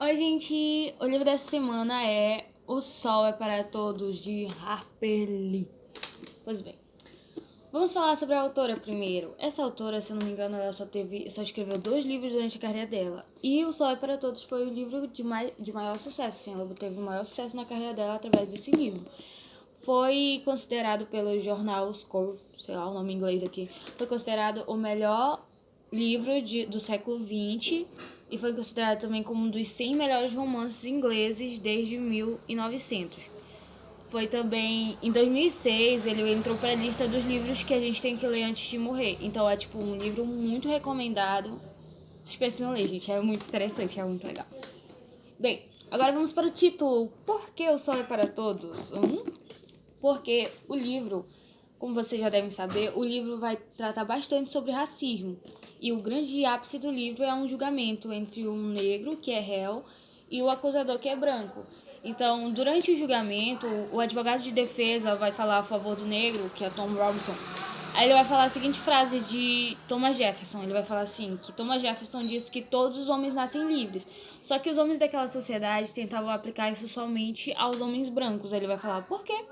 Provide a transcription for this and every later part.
Oi, gente! O livro dessa semana é O Sol é para Todos, de Harper Lee. Pois bem, vamos falar sobre a autora primeiro. Essa autora, se eu não me engano, ela só escreveu 2 livros durante a carreira dela. E O Sol é para Todos foi o livro de maior sucesso. Sim, ela teve o maior sucesso na carreira dela através desse livro. Foi considerado pelo jornal Score, sei lá o nome em inglês aqui, foi considerado o melhor livro do século XX e foi considerado também como um dos 100 melhores romances ingleses desde 1900. Foi também, em 2006, ele entrou para a lista dos livros que a gente tem que ler antes de morrer. Então é tipo um livro muito recomendado. Vocês precisam ler, gente, é muito interessante, é muito legal. Bem, agora vamos para o título. Por que o Sol é para Todos? Porque o livro, como vocês já devem saber, o livro vai tratar bastante sobre racismo. E o grande ápice do livro é um julgamento entre um negro, que é réu, e o acusador, que é branco. Então, durante o julgamento, o advogado de defesa vai falar a favor do negro, que é Tom Robinson. Aí ele vai falar a seguinte frase de Thomas Jefferson. Ele vai falar assim, que Thomas Jefferson disse que todos os homens nascem livres. Só que os homens daquela sociedade tentavam aplicar isso somente aos homens brancos. Aí ele vai falar, por quê?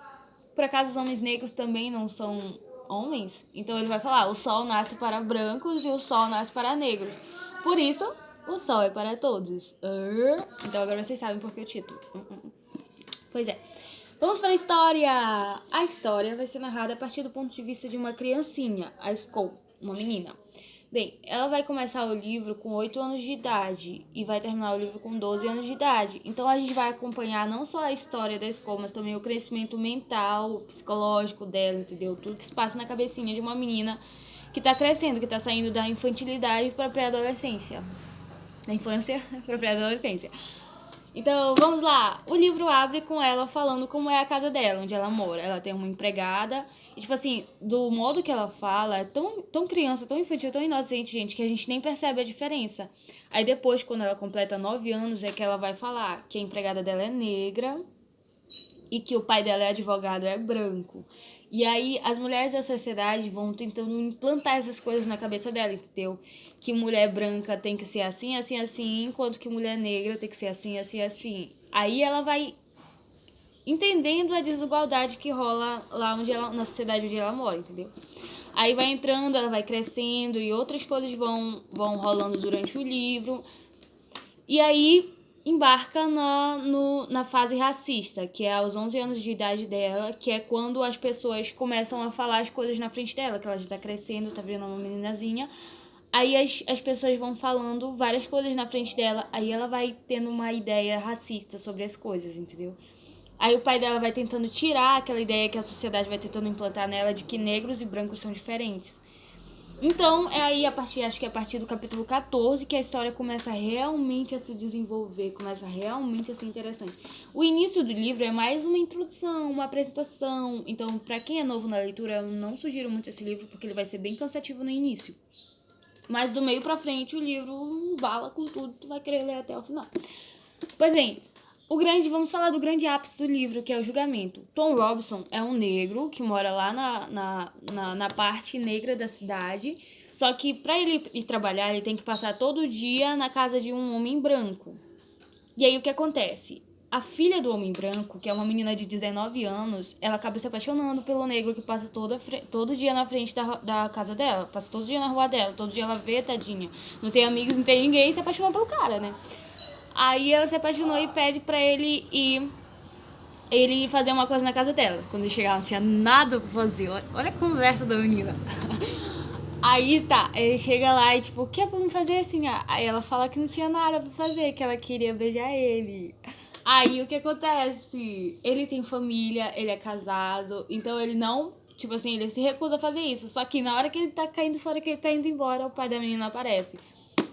Por acaso os homens negros também não são homens? Então ele vai falar, o sol nasce para brancos e o sol nasce para negros. Por isso, o sol é para todos. Então agora vocês sabem por que o título. Pois é. Vamos para a história! A história vai ser narrada a partir do ponto de vista de uma criancinha, a Skull, uma menina. Bem, ela vai começar o livro com 8 anos de idade e vai terminar o livro com 12 anos de idade. Então a gente vai acompanhar não só a história da Skull, mas também o crescimento mental, psicológico dela, entendeu? Tudo que se passa na cabecinha de uma menina que tá crescendo, que tá saindo da infantilidade para a pré-adolescência. Da infância para a pré-adolescência. Então, vamos lá. O livro abre com ela falando como é a casa dela, onde ela mora. Ela tem uma empregada. E, tipo assim, do modo que ela fala, é tão criança, tão infantil, tão inocente, gente, que a gente nem percebe a diferença. Aí depois, quando ela completa 9 anos, é que ela vai falar que a empregada dela é negra e que o pai dela é advogado, é branco. E aí as mulheres da sociedade vão tentando implantar essas coisas na cabeça dela, entendeu? Que mulher branca tem que ser assim, assim, assim, enquanto que mulher negra tem que ser assim, assim, assim. Aí ela vai entendendo a desigualdade que rola lá na sociedade onde ela mora, entendeu? Aí vai entrando, ela vai crescendo e outras coisas vão rolando durante o livro. E aí embarca na fase racista, que é aos 11 anos de idade dela, que é quando as pessoas começam a falar as coisas na frente dela, que ela já tá crescendo, tá virando uma meninazinha. Aí as pessoas vão falando várias coisas na frente dela, aí ela vai tendo uma ideia racista sobre as coisas, entendeu? Aí o pai dela vai tentando tirar aquela ideia que a sociedade vai tentando implantar nela de que negros e brancos são diferentes. Então, é aí acho que é a partir do capítulo 14 que a história começa realmente a se desenvolver, começa realmente a ser interessante. O início do livro é mais uma introdução, uma apresentação. Então, pra quem é novo na leitura, eu não sugiro muito esse livro porque ele vai ser bem cansativo no início. Mas do meio pra frente o livro bala com tudo, tu vai querer ler até o final. Pois bem, vamos falar do grande ápice do livro, que é o julgamento. Tom Robinson é um negro que mora lá na parte negra da cidade. Só que para ele ir trabalhar, ele tem que passar todo dia na casa de um homem branco. E aí o que acontece? A filha do homem branco, que é uma menina de 19 anos, ela acaba se apaixonando pelo negro que passa todo dia na frente da casa dela. Passa todo dia na rua dela. Todo dia ela vê, tadinha. Não tem amigos, não tem ninguém, e se apaixonou pelo cara, né? Aí ela se apaixonou e pede pra ele fazer uma coisa na casa dela. Quando ele chegar, não tinha nada pra fazer. Olha a conversa da menina. Aí tá, ele chega lá e tipo, o que é pra me fazer assim? Aí ela fala que não tinha nada pra fazer, que ela queria beijar ele. Aí o que acontece? Ele tem família, ele é casado, então ele não, tipo assim, ele se recusa a fazer isso. Só que na hora que ele tá caindo fora, que ele tá indo embora, o pai da menina aparece.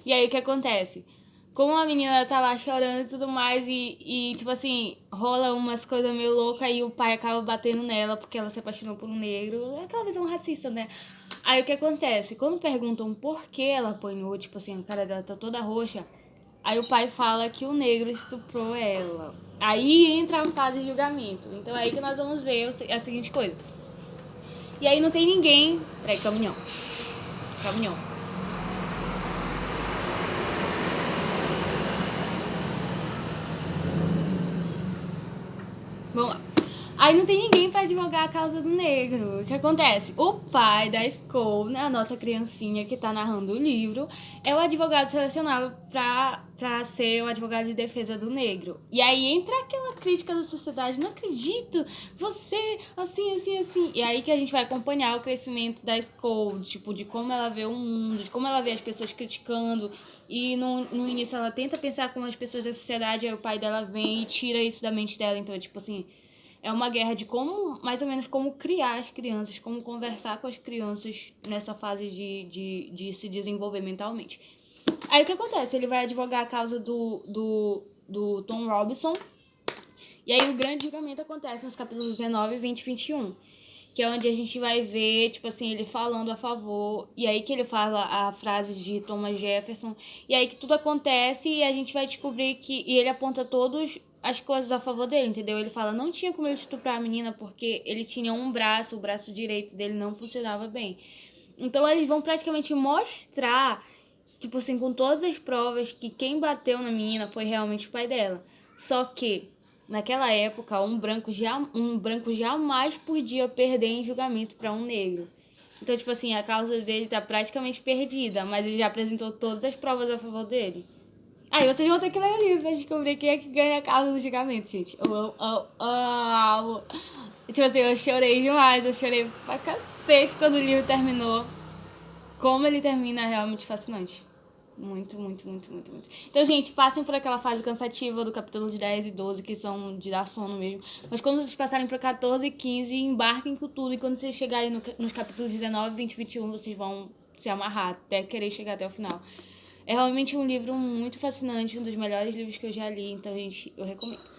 E aí o que acontece? Como a menina tá lá chorando e tudo mais, tipo assim, rola umas coisas meio loucas e o pai acaba batendo nela porque ela se apaixonou por um negro. É aquela visão racista, né? Aí o que acontece? Quando perguntam por que ela apanhou, tipo assim, a cara dela tá toda roxa, aí o pai fala que o negro estuprou ela. Aí entra a fase de julgamento. Então é aí que nós vamos ver a seguinte coisa. E aí não tem ninguém. Peraí, caminhão. Caminhão. Vamos lá. Aí não tem ninguém pra advogar a causa do negro. O que acontece? O pai da Skull, né, a nossa criancinha que tá narrando o livro, é o advogado selecionado pra ser o advogado de defesa do negro. E aí entra aquela crítica da sociedade: não acredito, você, assim, assim, assim. E aí que a gente vai acompanhar o crescimento da Skull, tipo, de como ela vê o mundo, de como ela vê as pessoas criticando. E no início ela tenta pensar como as pessoas da sociedade, aí o pai dela vem e tira isso da mente dela. Então, tipo assim, é uma guerra de como, mais ou menos, como criar as crianças, como conversar com as crianças nessa fase de se desenvolver mentalmente. Aí o que acontece? Ele vai advogar a causa do Tom Robinson. E aí o grande julgamento acontece nos capítulos 19, 20 e 21. Que é onde a gente vai ver, tipo assim, ele falando a favor. E aí que ele fala a frase de Thomas Jefferson. E aí que tudo acontece e a gente vai descobrir que... E ele aponta todas as coisas a favor dele, entendeu? Ele fala, não tinha como ele estuprar a menina porque ele tinha um braço, o braço direito dele não funcionava bem. Então eles vão praticamente mostrar, tipo assim, com todas as provas, que quem bateu na menina foi realmente o pai dela. Só que, naquela época, um branco jamais podia perder em julgamento para um negro. Então, tipo assim, a causa dele tá praticamente perdida, mas ele já apresentou todas as provas a favor dele. Aí vocês vão ter que ler o livro pra descobrir quem é que ganha a causa do julgamento, gente. Tipo assim, eu chorei demais, eu chorei pra cacete quando o livro terminou. Como ele termina é realmente fascinante. Muito, muito, muito, muito, muito. Então, gente, passem por aquela fase cansativa do capítulo de 10 e 12, que são de dar sono mesmo. Mas quando vocês passarem para 14 e 15, embarquem com tudo. E quando vocês chegarem nos capítulos 19, 20 e 21, vocês vão se amarrar até querer chegar até o final. É realmente um livro muito fascinante, um dos melhores livros que eu já li. Então, gente, eu recomendo.